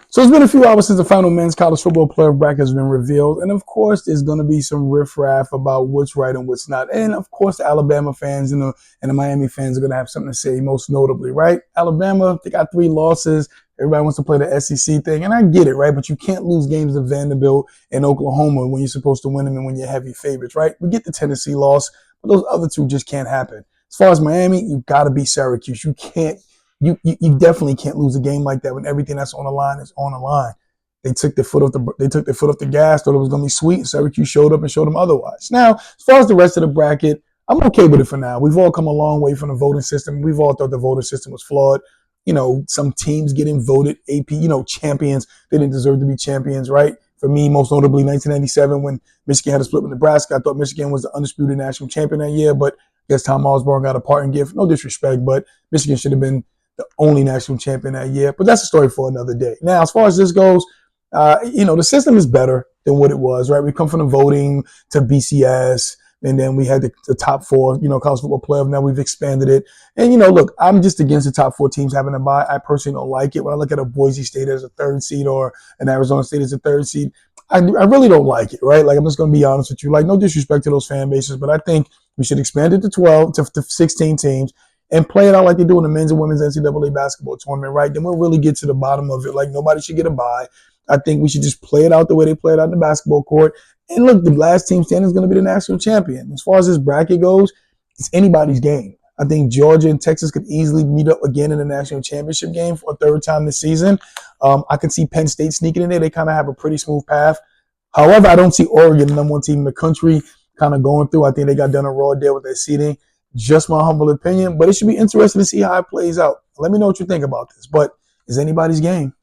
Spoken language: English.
So it's been a few hours since the final men's college football playoff bracket has been revealed. And of course, there's going to be some riffraff about what's right and what's not. And of course, the Alabama fans and the Miami fans are going to have something to say, most notably, right? Alabama, they got 3 losses. Everybody wants to play the SEC thing. And I get it, right? But you can't lose games to Vanderbilt and Oklahoma when you're supposed to win them and when you're heavy favorites, right? We get the Tennessee loss, but those other 2 just can't happen. As far as Miami, you got to beat Syracuse. You can't. You definitely can't lose a game like that when everything that's on the line is on the line. They took their foot off the gas, thought it was going to be sweet, and Syracuse showed up and showed them otherwise. Now, as far as the rest of the bracket, I'm okay with it for now. We've all come a long way from the voting system. We've all thought the voting system was flawed. Some teams getting voted AP, champions. They didn't deserve to be champions, right? For me, most notably 1997 when Michigan had a split with Nebraska. I thought Michigan was the undisputed national champion that year, but I guess Tom Osborne got a parting gift. No disrespect, but Michigan should have been the only national champion that year. But that's a story for another day. Now, as far as this goes, the system is better than what it was, right? We come from the voting to BCS, and then we had the top 4, college football playoff. Now we've expanded it. And, look, I'm just against the top 4 teams having a bye. I personally don't like it. When I look at a Boise State as a 3rd seed or an Arizona State as a 3rd seed, I really don't like it, right? Like, I'm just going to be honest with you. Like, no disrespect to those fan bases, but I think we should expand it to 12, to 16 teams, and play it out like they do in the men's and women's NCAA basketball tournament, right? Then we'll really get to the bottom of it. Like, nobody should get a bye. I think we should just play it out the way they play it out in the basketball court. And look, the last team standing is going to be the national champion. As far as this bracket goes, it's anybody's game. I think Georgia and Texas could easily meet up again in the national championship game for a 3rd time this season. I can see Penn State sneaking in there. They kind of have a pretty smooth path. However, I don't see Oregon, the number 1 team in the country, kind of going through. I think they got done a raw deal with their seeding. Just my humble opinion, but it should be interesting to see how it plays out. Let me know what you think about this, but it's anybody's game.